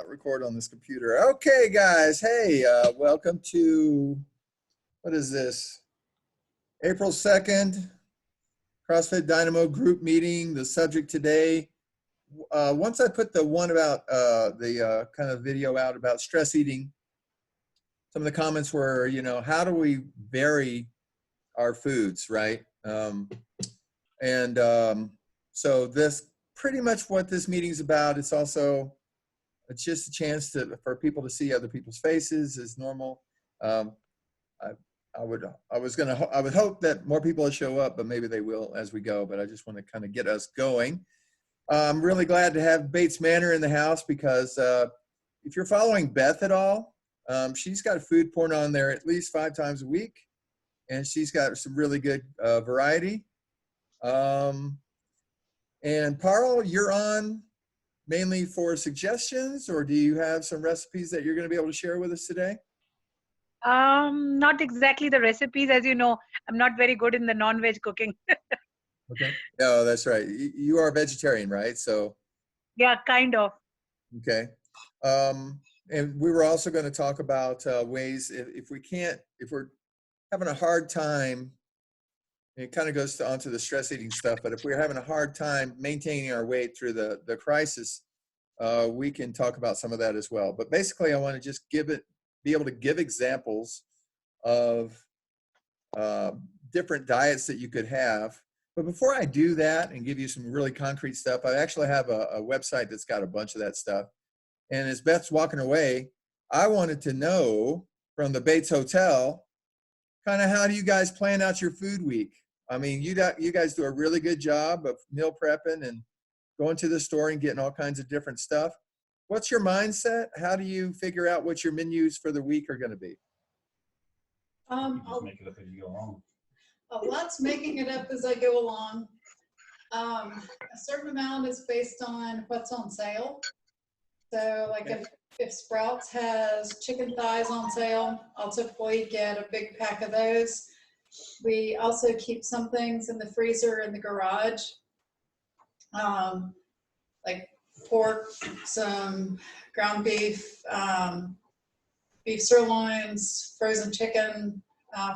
record on this computer. Okay, guys. Hey, welcome to, what is this? April 2nd, CrossFit Dynamo group meeting. The subject today, once I put the one about the kind of video out about stress eating, some of the comments were, how do we vary our foods, right? So this pretty much what this meeting is about. It's just a chance for people to see other people's faces as normal. I would hope that more people will show up, but maybe they will as we go. But I just want to kind of get us going. I'm really glad to have Bates Manor in the house because if you're following Beth at all, she's got food porn on there at least 5 times a week, and she's got some really good variety. And Parl, you're on mainly for suggestions, or do you have some recipes that you're going to be able to share with us today? Not exactly the recipes. As you know, I'm not very good in the non-veg cooking. Okay. No, that's right. You are a vegetarian, right? So. Yeah, kind of. Okay. And we were also going to talk about ways if we're having a hard time, it kind of goes onto the stress eating stuff, but if we're having a hard time maintaining our weight through the crisis, we can talk about some of that as well. But basically, I want to just be able to give examples of different diets that you could have. But before I do that and give you some really concrete stuff, I actually have a website that's got a bunch of that stuff. And as Beth's walking away, I wanted to know from the Bates Hotel, kind of how do you guys plan out your food week? I mean, you guys do a really good job of meal prepping and going to the store and getting all kinds of different stuff. What's your mindset? How do you figure out what your menus for the week are going to be? You just make it up as you go along. A lot's making it up as I go along. A certain amount is based on what's on sale. So like if Sprouts has chicken thighs on sale, I'll typically get a big pack of those. We also keep some things in the freezer in the garage, like pork, some ground beef, beef sirloins, frozen chicken,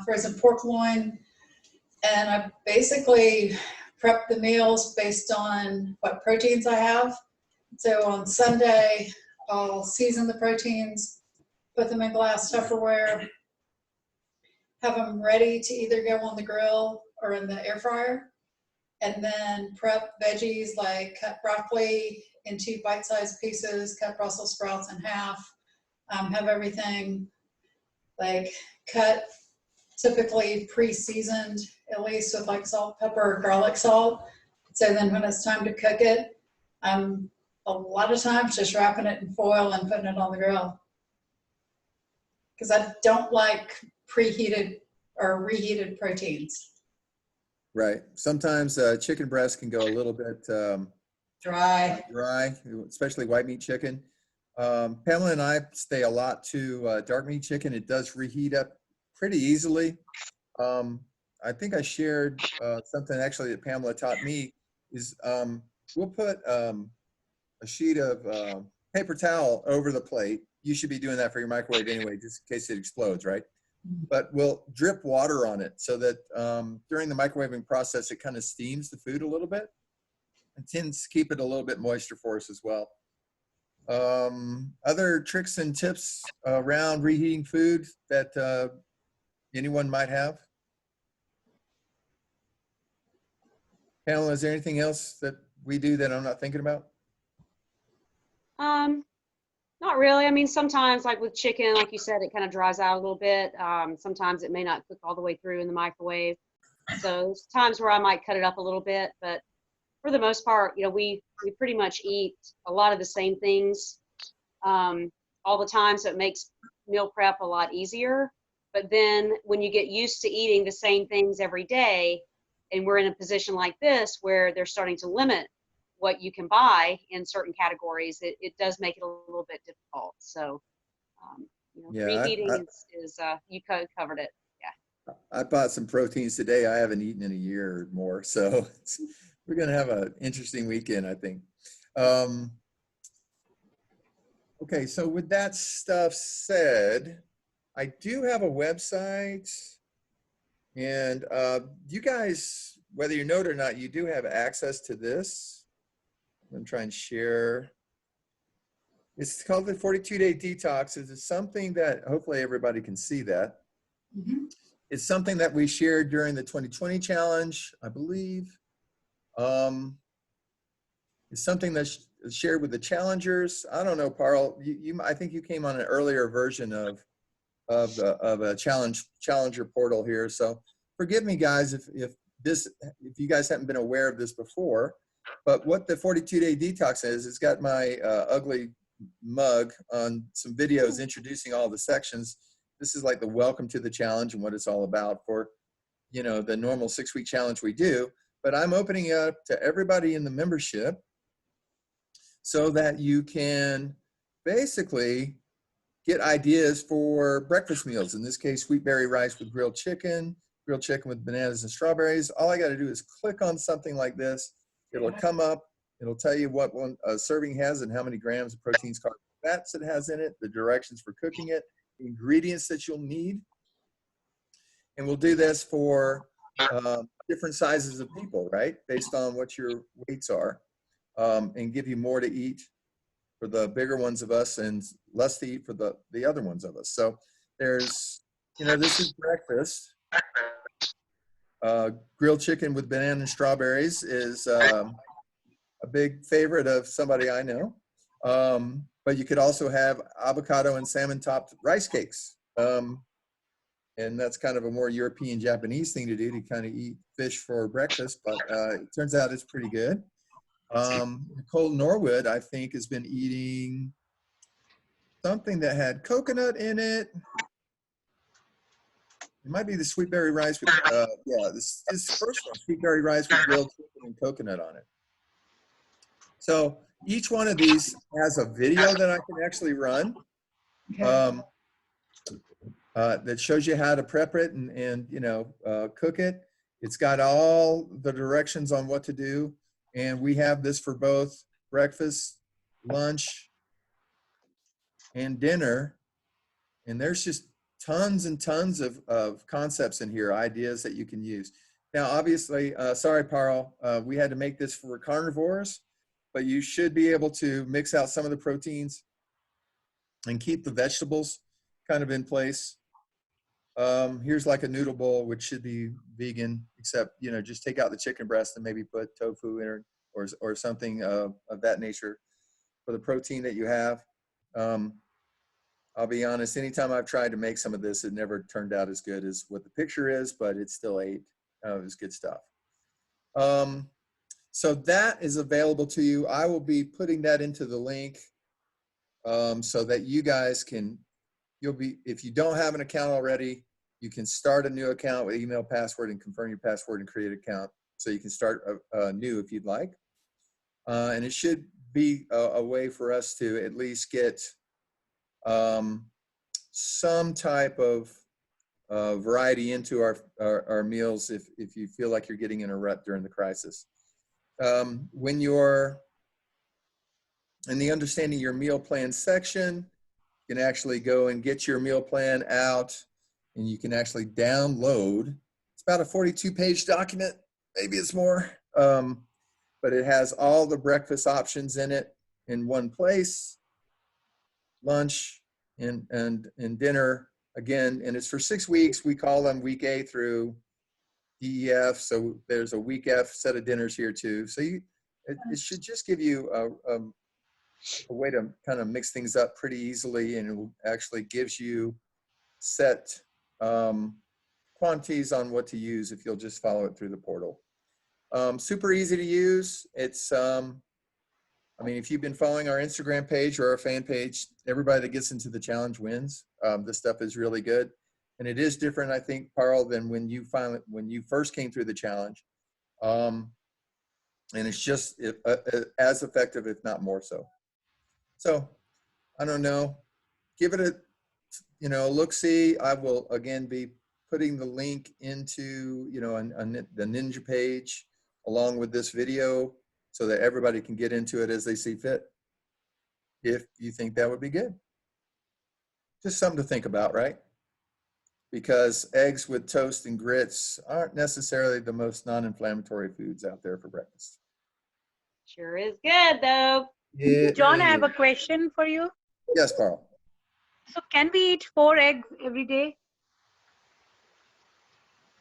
frozen pork loin. And I basically prep the meals based on what proteins I have. So on Sunday, I'll season the proteins, put them in glass Tupperware, have them ready to either go on the grill or in the air fryer, and then prep veggies like cut broccoli into bite-sized pieces, cut Brussels sprouts in half, have everything like cut, typically pre-seasoned, at least with like salt, pepper, garlic salt. So then when it's time to cook it, I'm a lot of times just wrapping it in foil and putting it on the grill. Because I don't like preheated or reheated proteins. Right. Sometimes chicken breast can go a little bit Dry, especially white meat chicken. Pamela and I stay a lot to dark meat chicken. It does reheat up pretty easily. I think I shared something actually that Pamela taught me is we'll put a sheet of paper towel over the plate. You should be doing that for your microwave anyway, just in case it explodes, right? But we'll drip water on it so that during the microwaving process, it kind of steams the food a little bit and tends to keep it a little bit moisture for us as well. Other tricks and tips around reheating food that anyone might have? Pamela, is there anything else that we do that I'm not thinking about? Not really. I mean, sometimes like with chicken, like you said, it kind of dries out a little bit. Sometimes it may not cook all the way through in the microwave. So there's times where I might cut it up a little bit, but for the most part, we pretty much eat a lot of the same things all the time. So it makes meal prep a lot easier. But then when you get used to eating the same things every day, and we're in a position like this where they're starting to limit what you can buy in certain categories, it does make it a little bit difficult. So, reheating is you covered it. Yeah. I bought some proteins today. I haven't eaten in a year or more. So we're going to have an interesting weekend, I think. Okay, so with that stuff said, I do have a website, and you guys, whether you know it or not, you do have access to this. I'm trying to share. It's called the 42-Day Detox. It's something that hopefully everybody can see that. Mhm. It's something that we shared during the 2020 challenge, I believe. It's something that's shared with the challengers. I don't know, Parl. I think you came on an earlier version of a challenger portal here. So forgive me, guys, if you guys haven't been aware of this before. But what the 42-Day Detox is, it's got my ugly mug on some videos introducing all the sections. This is like the welcome to the challenge and what it's all about for, you know, the normal 6-week challenge we do. But I'm opening it up to everybody in the membership so that you can basically get ideas for breakfast meals. In this case, sweet berry rice with grilled chicken with bananas and strawberries. All I got to do is click on something like this. It'll come up. It'll tell you what one serving has and how many grams of proteins, carbs, fats it has in it, the directions for cooking it, the ingredients that you'll need. And we'll do this for different sizes of people, right? Based on what your weights are, and give you more to eat for the bigger ones of us and less to eat for the other ones of us. So there's, you know, this is breakfast. Grilled chicken with banana and strawberries is a big favorite of somebody I know. But you could also have avocado and salmon topped rice cakes. And that's kind of a more European Japanese thing to do, to kind of eat fish for breakfast, but it turns out it's pretty good. Nicole Norwood, I think, has been eating something that had coconut in it. It might be the sweet berry rice with, yeah, this first one, sweet berry rice with grilled chicken and coconut on it. So each one of these has a video that I can actually run that shows you how to prep it and you know, cook it. It's got all the directions on what to do. And we have this for both breakfast, lunch, and dinner. And there's just tons and tons of concepts in here, ideas that you can use. Now, obviously, sorry, Parl, we had to make this for carnivores, but you should be able to mix out some of the proteins and keep the vegetables kind of in place. Here's like a noodle bowl, which should be vegan, except, you know, just take out the chicken breast and maybe put tofu in it or something of that nature for the protein that you have. I'll be honest, anytime I've tried to make some of this, it never turned out as good as what the picture is, but it still ate. It was good stuff. So that is available to you. I will be putting that into the link so that you guys can, if you don't have an account already, you can start a new account with email, password, and confirm your password and create an account. So you can start new if you'd like. And it should be a way for us to at least get some type of variety into our meals if you feel like you're getting in a rut during the crisis. When you're in the understanding your meal plan section, you can actually go and get your meal plan out and you can actually download. It's about a 42-page document, maybe it's more, but it has all the breakfast options in it in one place, lunch and dinner again, and it's for 6 weeks. We call them week A through DEF, so there's a week F set of dinners here too. So it should just give you a way to kind of mix things up pretty easily, and it actually gives you set quantities on what to use if you'll just follow it through the portal. Super easy to use. It's, I mean, if you've been following our Instagram page or our fan page, everybody that gets into the challenge wins. This stuff is really good. And it is different, I think, Parl, than when you first came through the challenge. And it's just as effective, if not more so. So, I don't know. Give it a look-see. I will, again, be putting the link into, the Ninja page along with this video so that everybody can get into it as they see fit. if you think that would be good. Just something to think about, right? Because eggs with toast and grits aren't necessarily the most non-inflammatory foods out there for breakfast. Sure is good though. John, I have a is. question for you. Yes, Carl. So can we eat 4 eggs every day?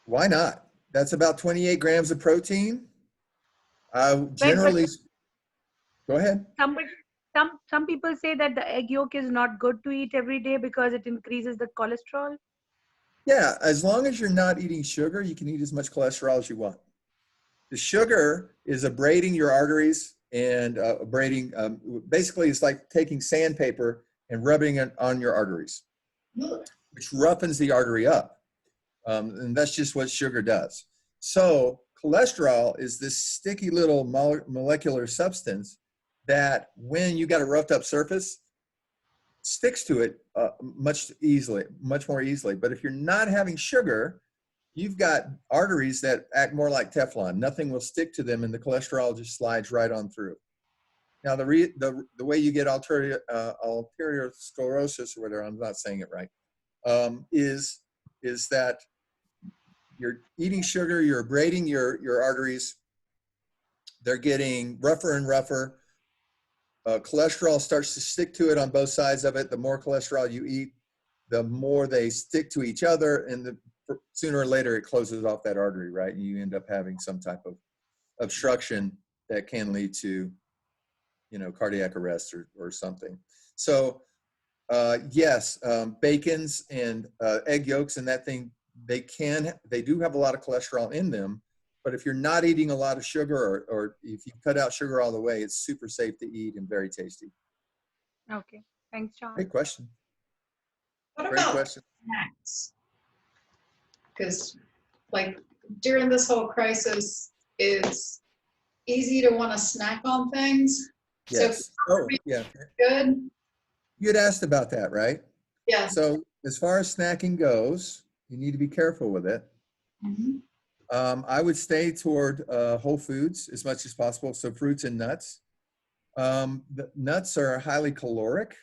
Why not? That's about 28 grams of protein. Generally, go ahead. Some people say that the egg yolk is not good to eat every day because it increases the cholesterol. Yeah, as long as you're not eating sugar, you can eat as much cholesterol as you want. The sugar is abrading your arteries and basically it's like taking sandpaper and rubbing it on your arteries, which roughens the artery up. And that's just what sugar does. So cholesterol is this sticky little molecular substance that when you got a roughed up surface, sticks to it much more easily. But if you're not having sugar, you've got arteries that act more like Teflon. Nothing will stick to them and the cholesterol just slides right on through. Now, the way you get arterial sclerosis or whatever, I'm not saying it right, is that you're eating sugar, you're abrading your arteries, they're getting rougher and rougher. Cholesterol starts to stick to it on both sides of it. The more cholesterol you eat, the more they stick to each other, and sooner or later it closes off that artery, right? And you end up having some type of obstruction that can lead to, cardiac arrest or something. So yes, bacons and egg yolks and that thing, they do have a lot of cholesterol in them, but if you're not eating a lot of sugar or if you cut out sugar all the way, it's super safe to eat and very tasty. Okay, thanks, John. Great question. What Great about question. snacks? Because like during this whole crisis, it's easy to want to snack on things. Yes. So Yeah. good. You'd asked about that, right? Yeah. So as far as snacking goes, you need to be careful with it. Mhm. I would stay toward whole foods as much as possible. So fruits and nuts. The nuts are highly caloric.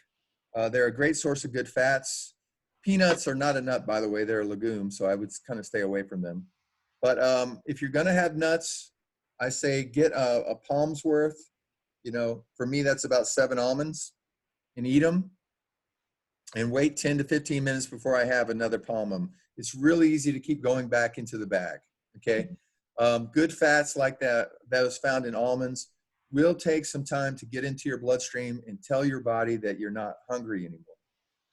They're a great source of good fats. Peanuts are not a nut, by the way. They're a legume, so I would kind of stay away from them. But if you're going to have nuts, I say get a palm's worth. For me, that's about 7 almonds, and eat them. And wait 10 to 15 minutes before I have another palm of them. It's really easy to keep going back into the bag. Okay. Good fats like that is found in almonds will take some time to get into your bloodstream and tell your body that you're not hungry anymore.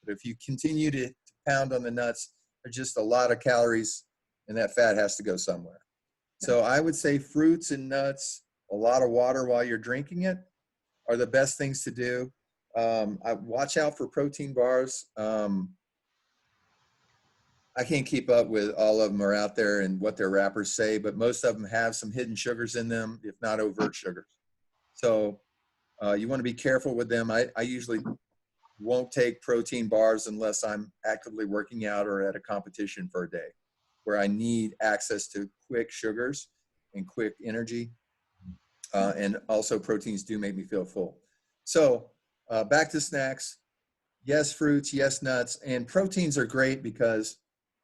But if you continue to pound on the nuts, there's just a lot of calories and that fat has to go somewhere. So I would say fruits and nuts, a lot of water while you're drinking it are the best things to do. I watch out for protein bars. I can't keep up with all of them are out there and what their wrappers say, but most of them have some hidden sugars in them, if not overt sugars. So you want to be careful with them. I usually won't take protein bars unless I'm actively working out or at a competition for a day where I need access to quick sugars and quick energy. And also proteins do make me feel full. So back to snacks. Yes, fruits, yes, nuts. And proteins are great because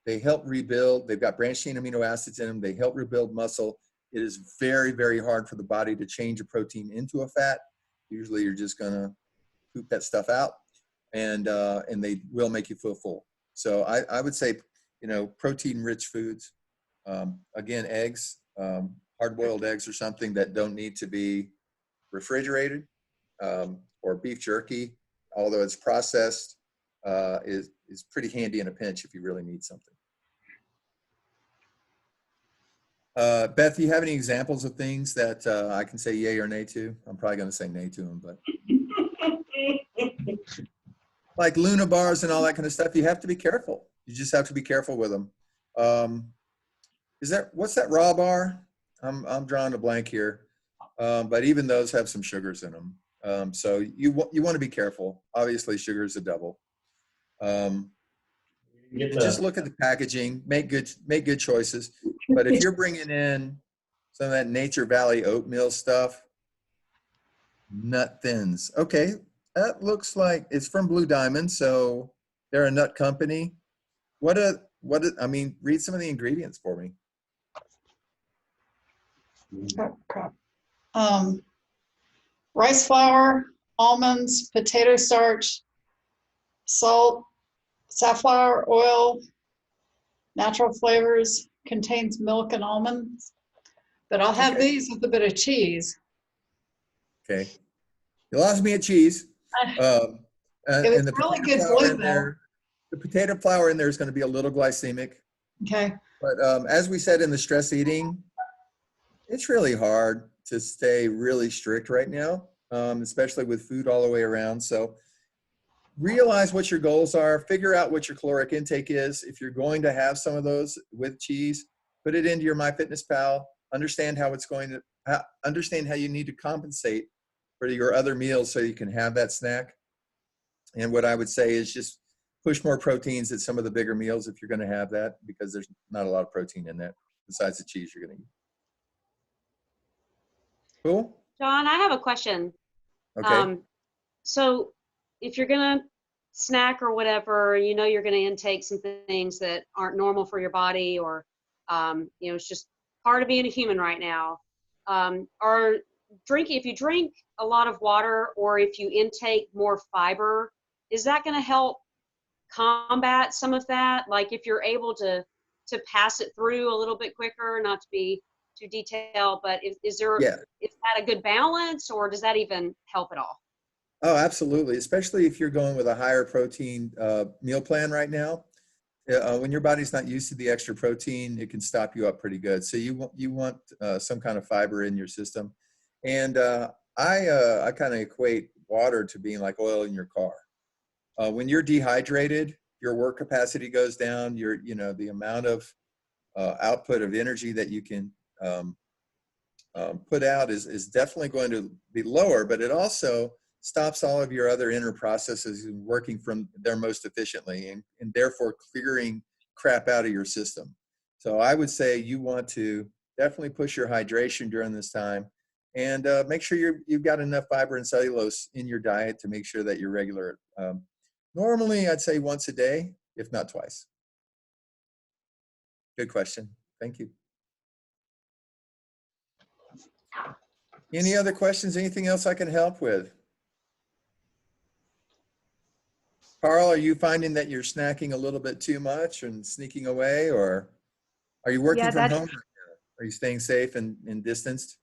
they help rebuild. They've got branched chain amino acids in them. They help rebuild muscle. It is very, very hard for the body to change a protein into a fat. Usually you're just going to poop that stuff out, and they will make you feel full. So I would say, protein-rich foods. Again, eggs, hard-boiled eggs or something that don't need to be refrigerated, or beef jerky, although it's processed, is pretty handy in a pinch if you really need something. Beth, do you have any examples of things that I can say yay or nay to? I'm probably going to say nay to them, but like Luna bars and all that kind of stuff, you have to be careful. You just have to be careful with them. What's that raw bar? I'm drawing a blank here, but even those have some sugars in them. So you want to be careful. Obviously, sugar is a devil. Just look at the packaging, make good choices. But if you're bringing in some of that Nature Valley oatmeal stuff, nut thins. Okay, That looks like it's from Blue Diamond, so they're a nut company. I mean, read some of the ingredients for me. Oh, crap. Rice flour, almonds, potato starch, salt, safflower oil, natural flavors, contains milk and almonds. But I'll have Okay. these with a bit of cheese. Okay. You lost me at cheese. It was And the really potato good flour glue, in there, the potato flour in there is going to be a little glycemic. Okay. But as we said in the stress eating, it's really hard to stay really strict right now, especially with food all the way around. So realize what your goals are, figure out what your caloric intake is. If you're going to have some of those with cheese, put it into your MyFitnessPal, understand how it's going to, understand how you need to compensate for your other meals so you can have that snack. And what I would say is just push more proteins at some of the bigger meals if you're going to have that, because there's not a lot of protein in that besides the cheese you're going to eat. Cool? John, I have a question. Okay. So if you're gonna snack or whatever, you know you're gonna intake some things that aren't normal for your body, or it's just part of being a human right now. If you drink a lot of water, or if you intake more fiber, is that gonna help combat some of that? Like if you're able to pass it through a little bit quicker, not to be too detailed, but is that a good balance, or does that even help at all? Oh, absolutely. Especially if you're going with a higher protein meal plan right now. When your body's not used to the extra protein, it can stop you up pretty good. So you want some kind of fiber in your system. And I kind of equate water to being like oil in your car. When you're dehydrated, your work capacity goes down. The amount of output of energy that you can put out is definitely going to be lower, but it also stops all of your other inner processes working from their most efficiently, and therefore clearing crap out of your system. So I would say you want to definitely push your hydration during this time, and make sure you've got enough fiber and cellulose in your diet to make sure that you're regular. Normally, I'd say once a day, if not twice. Good question. Thank you. Any other questions? Anything else I can help with? Carl, are you finding that you're snacking a little bit too much and sneaking away, or are you working Yeah, from that's home right now? Are you staying safe and distanced?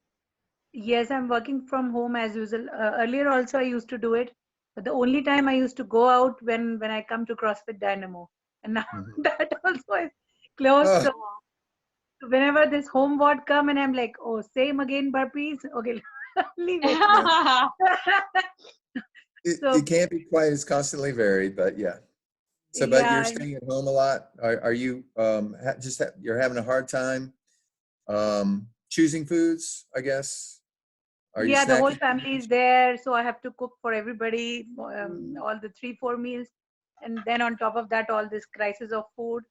yes, I'm working from home as usual. Earlier also I used to do it, but the only time I used to go out when I come to CrossFit Dynamo, and now Mhm. that also is closed. Oh, So whenever this home ward come and I'm like, oh, same again burpees. Okay, leave it. yeah. So It can't be quite as constantly varied, but yeah. So, but you're yeah, staying at home a lot. Are you you're having a hard time choosing foods, I guess? Are you yeah, the whole snacking? family is there, so I have to cook for everybody, Mm. all the 3-4 meals, and then on top of that, all this crisis of food.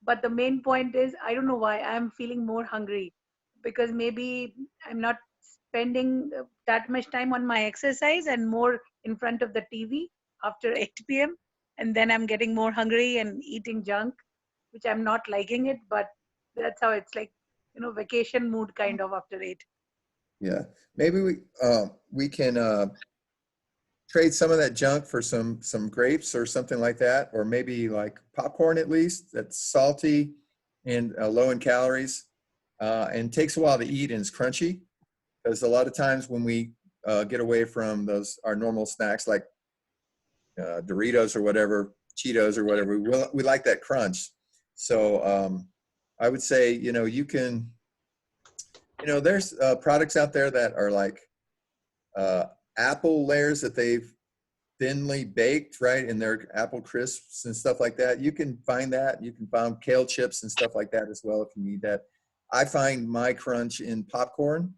But the main point is, I don't know why I'm feeling more hungry, because maybe I'm not spending that much time on my exercise and more in front of the TV after 8 p.m. And then I'm getting more hungry and eating junk, which I'm not liking it, but that's how it's like, vacation mood kind of after 8. Yeah, maybe we can trade some of that junk for some grapes or something like that, or maybe like popcorn at least. That's salty and low in calories, and takes a while to eat and is crunchy. Because a lot of times when we get away from our normal snacks like Doritos or whatever, Cheetos or whatever, we like that crunch. So I would say you can. There's products out there that are like apple layers that they've thinly baked, right? And they're apple crisps and stuff like that. You can find that. You can find kale chips and stuff like that as well if you need that. I find my crunch in popcorn,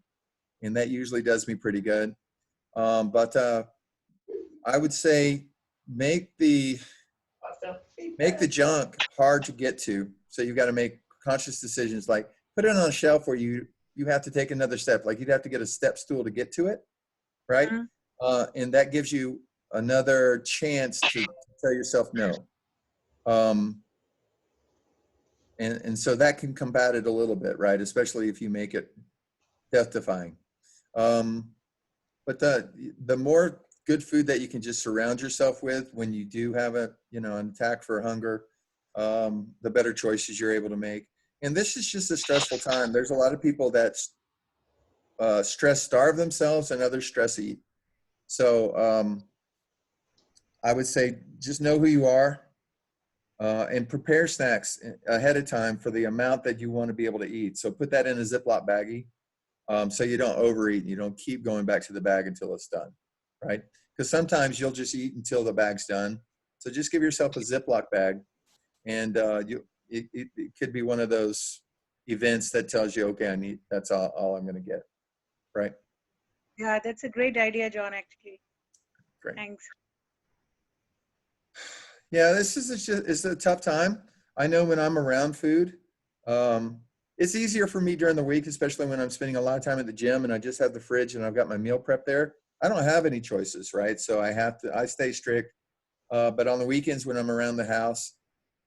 and that usually does me pretty good. But I would say make the junk hard to get to. So you've got to make conscious decisions, like put it on a shelf where you have to take another step. Like you'd have to get a step stool to get to it, right? Mhm. And that gives you another chance to tell yourself no. And so that can combat it a little bit, right? Especially if you make it death-defying. But the more good food that you can just surround yourself with when you do have an attack for hunger, the better choices you're able to make. And this is just a stressful time. There's a lot of people that stress starve themselves and others stress eat. So I would say just know who you are and prepare snacks ahead of time for the amount that you want to be able to eat. So put that in a Ziploc baggie so you don't overeat and you don't keep going back to the bag until it's done, right? Because sometimes you'll just eat until the bag's done. So just give yourself a Ziploc bag, and it could be one of those events that tells you, okay, that's all I'm going to get, right? Yeah, that's a great idea, John, actually. Great. Thanks. Yeah, it's a tough time. I know when I'm around food, it's easier for me during the week, especially when I'm spending a lot of time at the gym and I just have the fridge and I've got my meal prep there. I don't have any choices, right? So I stay strict. But on the weekends when I'm around the house,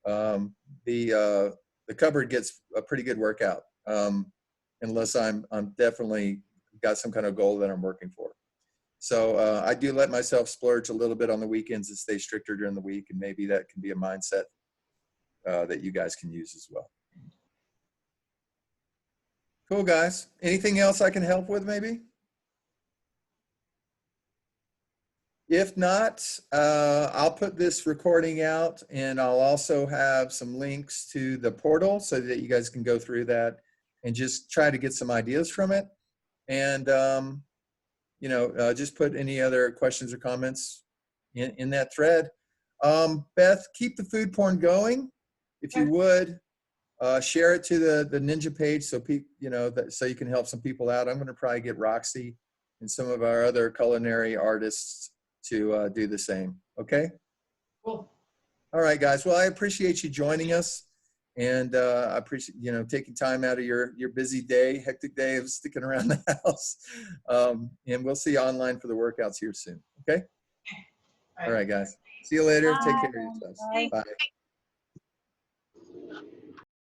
the cupboard gets a pretty good workout, unless I'm definitely got some kind of goal that I'm working for. So I do let myself splurge a little bit on the weekends and stay stricter during the week, and maybe that can be a mindset that you guys can use as well. Cool, guys. Anything else I can help with, maybe? If not, I'll put this recording out, and I'll also have some links to the portal so that you guys can go through that and just try to get some ideas from it. And, just put any other questions or comments in that thread. Beth, keep the food porn going. If you would, share it to the Ninja page so so you can help some people out. I'm going to probably get Roxy and some of our other culinary artists to do the same. Okay. Cool. All right, guys. Well, I appreciate you joining us, and I appreciate taking time out of your busy day, hectic day of sticking around the house. And we'll see you online for the workouts here soon. Okay. All right, guys. See you later. Take care of yourselves. Bye. Bye.